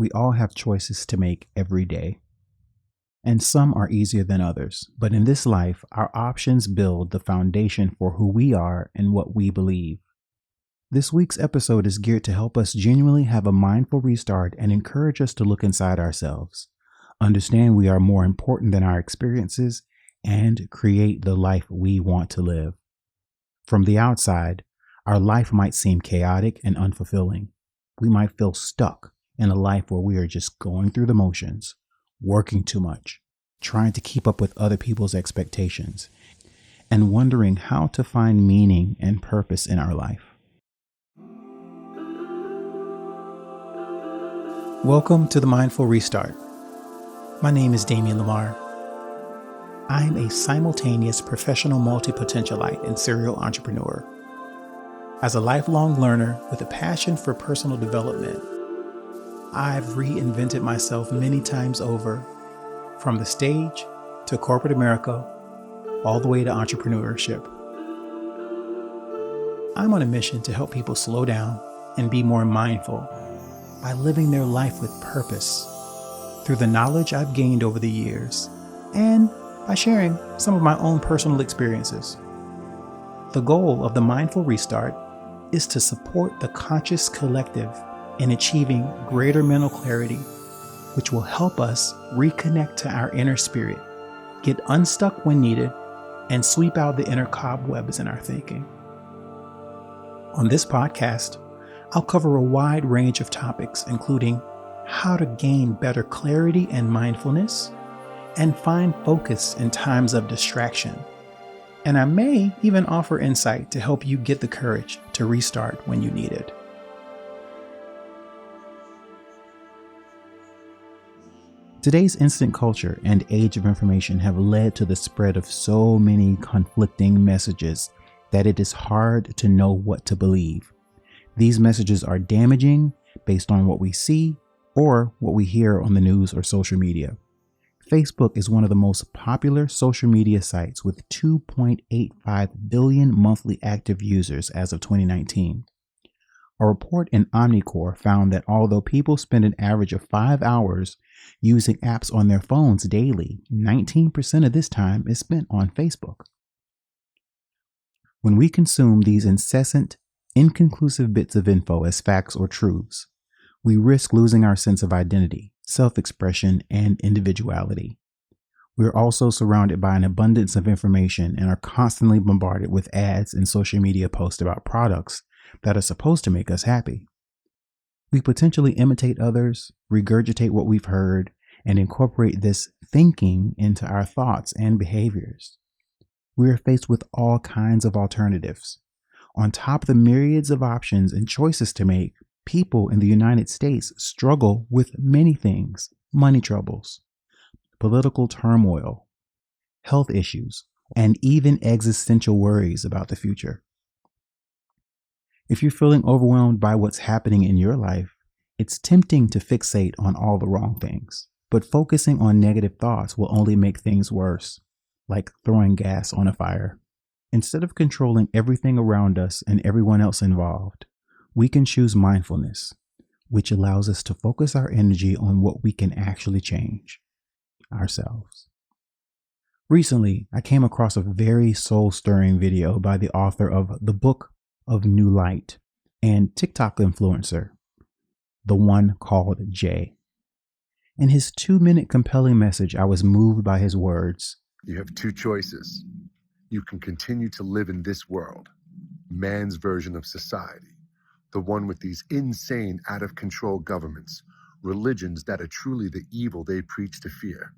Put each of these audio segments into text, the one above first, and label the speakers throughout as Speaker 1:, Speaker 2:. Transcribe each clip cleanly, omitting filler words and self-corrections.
Speaker 1: We all have choices to make every day, and some are easier than others. But in this life, our options build the foundation for who we are and what we believe. This week's episode is geared to help us genuinely have a mindful restart and encourage us to look inside ourselves, understand we are more important than our experiences, and create the life we want to live. From the outside, our life might seem chaotic and unfulfilling. We might feel stuck in a life where we are just going through the motions, working too much, trying to keep up with other people's expectations, and wondering how to find meaning and purpose in our life. Welcome to the Mindful Restart. My name is Damien Lamar. I'm a simultaneous professional multipotentialite and serial entrepreneur. As a lifelong learner with a passion for personal development, I've reinvented myself many times over, from the stage to corporate America, all the way to entrepreneurship. I'm on a mission to help people slow down and be more mindful by living their life with purpose through the knowledge I've gained over the years and by sharing some of my own personal experiences. The goal of the Mindful Restart is to support the conscious collective in achieving greater mental clarity, which will help us reconnect to our inner spirit, get unstuck when needed, and sweep out the inner cobwebs in our thinking. On this podcast, I'll cover a wide range of topics, including how to gain better clarity and mindfulness, and find focus in times of distraction. And I may even offer insight to help you get the courage to restart when you need it. Today's instant culture and age of information have led to the spread of so many conflicting messages that it is hard to know what to believe. These messages are damaging based on what we see or what we hear on the news or social media. Facebook is one of the most popular social media sites with 2.85 billion monthly active users as of 2019. A report in Omnicore found that although people spend an average of 5 hours using apps on their phones daily, 19% of this time is spent on Facebook. When we consume these incessant, inconclusive bits of info as facts or truths, we risk losing our sense of identity, self-expression, and individuality. We are also surrounded by an abundance of information and are constantly bombarded with ads and social media posts about products that are supposed to make us happy. We potentially imitate others, regurgitate what we've heard, and incorporate this thinking into our thoughts and behaviors. We are faced with all kinds of alternatives. On top of the myriads of options and choices to make, people in the United States struggle with many things: money troubles, political turmoil, health issues, and even existential worries about the future. If you're feeling overwhelmed by what's happening in your life, it's tempting to fixate on all the wrong things. But focusing on negative thoughts will only make things worse, like throwing gas on a fire. Instead of controlling everything around us and everyone else involved, we can choose mindfulness, which allows us to focus our energy on what we can actually change: ourselves. Recently, I came across a very soul-stirring video by the author of The Book of New Light and TikTok influencer, the one called Jay. In his 2-minute compelling message, I was moved by his words.
Speaker 2: You have two choices. You can continue to live in this world, man's version of society, the one with these insane, out-of-control governments, religions that are truly the evil they preach to fear,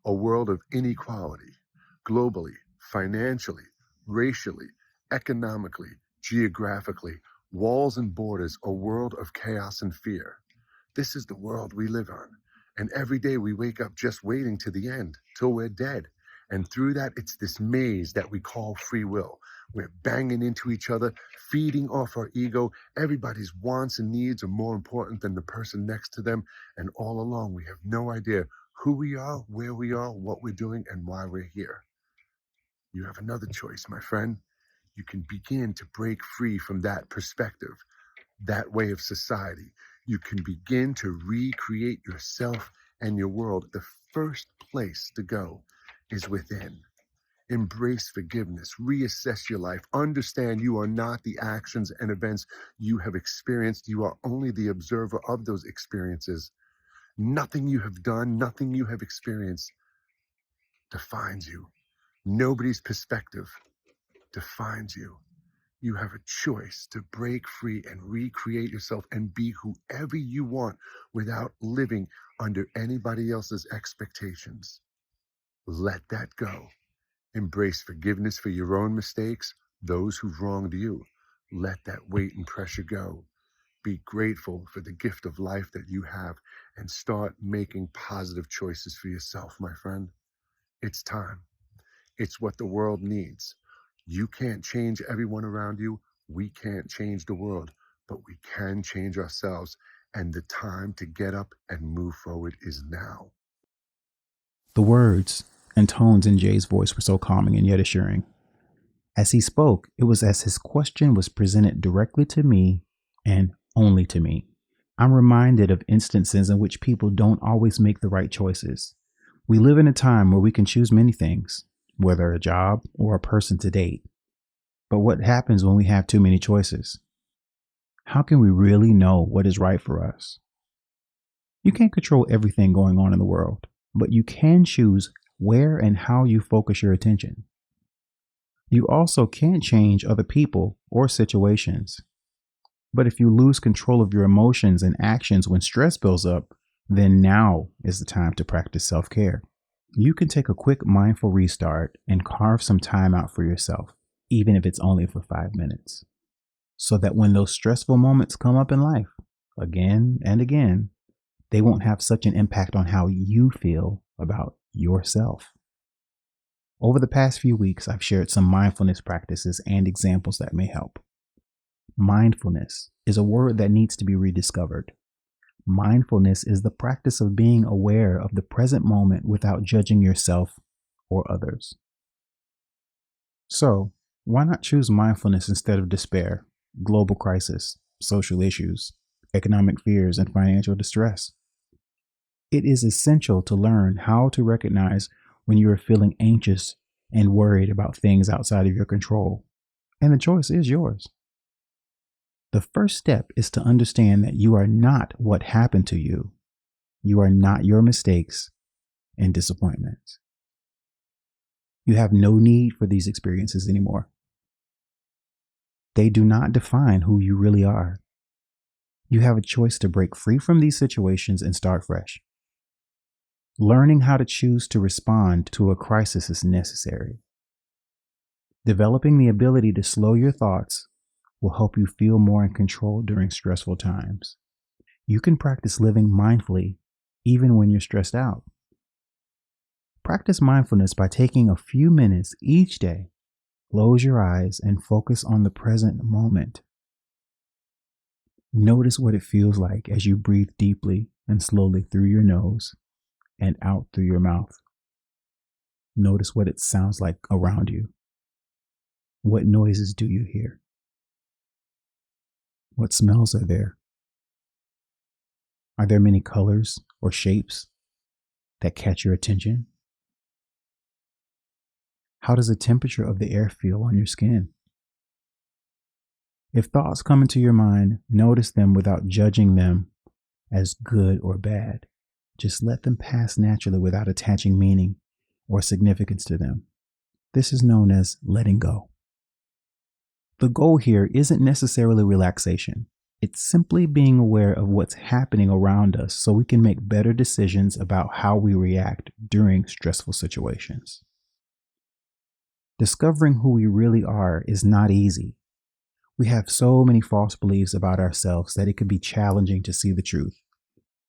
Speaker 2: a world of inequality, globally, financially, racially, economically, geographically, walls and borders, a world of chaos and fear. This is the world we live on, and every day we wake up just waiting to the end, till we're dead. And through that, it's this maze that we call free will. We're banging into each other, feeding off our ego. Everybody's wants and needs are more important than the person next to them. And all along, we have no idea who we are, where we are, what we're doing, and why we're here. You have another choice, my friend. You can begin to break free from that perspective, that way of society. you can begin to recreate yourself and your world. The first place to go is within. Embrace forgiveness, reassess your life, understand you are not the actions and events you have experienced. You are only the observer of those experiences. Nothing you have done, nothing you have experienced defines you. Nobody's perspective defines you. You have a choice to break free and recreate yourself and be whoever you want without living under anybody else's expectations. Let that go. Embrace forgiveness for your own mistakes, those who've wronged you. Let that weight and pressure go. Be grateful for the gift of life that you have and start making positive choices for yourself, my friend. It's time. It's what the world needs. You can't change everyone around you. We can't change the world, but we can change ourselves. And the time to get up and move forward is now.
Speaker 1: The words and tones in Jay's voice were so calming and yet assuring. As he spoke, it was as his question was presented directly to me and only to me. I'm reminded of instances in which people don't always make the right choices. We live in a time where we can choose many things, whether a job or a person to date. But what happens when we have too many choices? How can we really know what is right for us? You can't control everything going on in the world, but you can choose where and how you focus your attention. You also can't change other people or situations. But if you lose control of your emotions and actions when stress builds up, then now is the time to practice self-care. You can take a quick mindful restart and carve some time out for yourself, even if it's only for 5 minutes, so that when those stressful moments come up in life, again and again, they won't have such an impact on how you feel about yourself. Over the past few weeks, I've shared some mindfulness practices and examples that may help. Mindfulness is a word that needs to be rediscovered. Mindfulness is the practice of being aware of the present moment without judging yourself or others. So, why not choose mindfulness instead of despair, global crisis, social issues, economic fears, and financial distress? It is essential to learn how to recognize when you are feeling anxious and worried about things outside of your control, and the choice is yours. The first step is to understand that you are not what happened to you. You are not your mistakes and disappointments. You have no need for these experiences anymore. They do not define who you really are. You have a choice to break free from these situations and start fresh. Learning how to choose to respond to a crisis is necessary. Developing the ability to slow your thoughts will help you feel more in control during stressful times. You can practice living mindfully even when you're stressed out. Practice mindfulness by taking a few minutes each day. Close your eyes and focus on the present moment. Notice what it feels like as you breathe deeply and slowly through your nose and out through your mouth. Notice what it sounds like around you. What noises do you hear? What smells are there? Are there many colors or shapes that catch your attention? How does the temperature of the air feel on your skin? If thoughts come into your mind, notice them without judging them as good or bad. Just let them pass naturally without attaching meaning or significance to them. This is known as letting go. The goal here isn't necessarily relaxation. It's simply being aware of what's happening around us so we can make better decisions about how we react during stressful situations. Discovering who we really are is not easy. We have so many false beliefs about ourselves that it can be challenging to see the truth.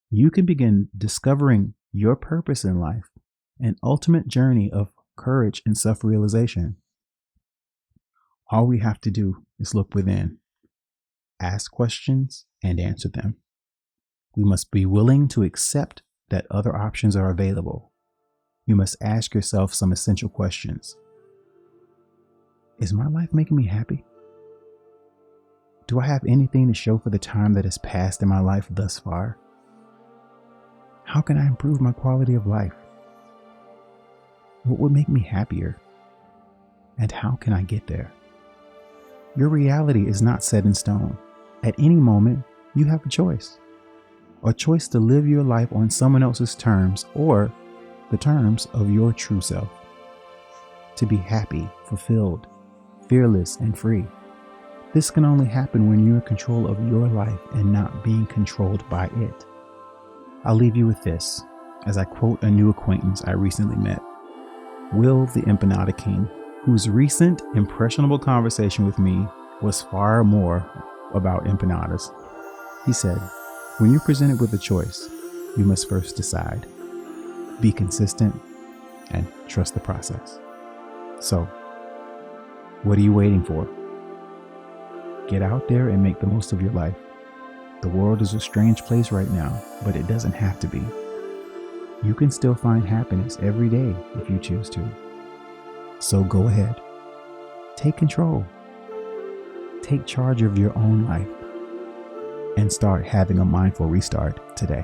Speaker 1: You can begin discovering your purpose in life, an ultimate journey of courage and self-realization. All we have to do is look within, ask questions, and answer them. We must be willing to accept that other options are available. You must ask yourself some essential questions. Is my life making me happy? Do I have anything to show for the time that has passed in my life thus far? How can I improve my quality of life? What would make me happier? And how can I get there? Your reality is not set in stone. At any moment, you have a choice. A choice to live your life on someone else's terms or the terms of your true self. To be happy, fulfilled, fearless, and free. This can only happen when you're in control of your life and not being controlled by it. I'll leave you with this, as I quote a new acquaintance I recently met, Will the Empanada King, whose recent impressionable conversation with me was far more about empanadas. He said, when you're presented with a choice, you must first decide. Be consistent and trust the process. So, what are you waiting for? Get out there and make the most of your life. The world is a strange place right now, but it doesn't have to be. You can still find happiness every day if you choose to. So go ahead. Take control. Take charge of your own life and start having a mindful restart today.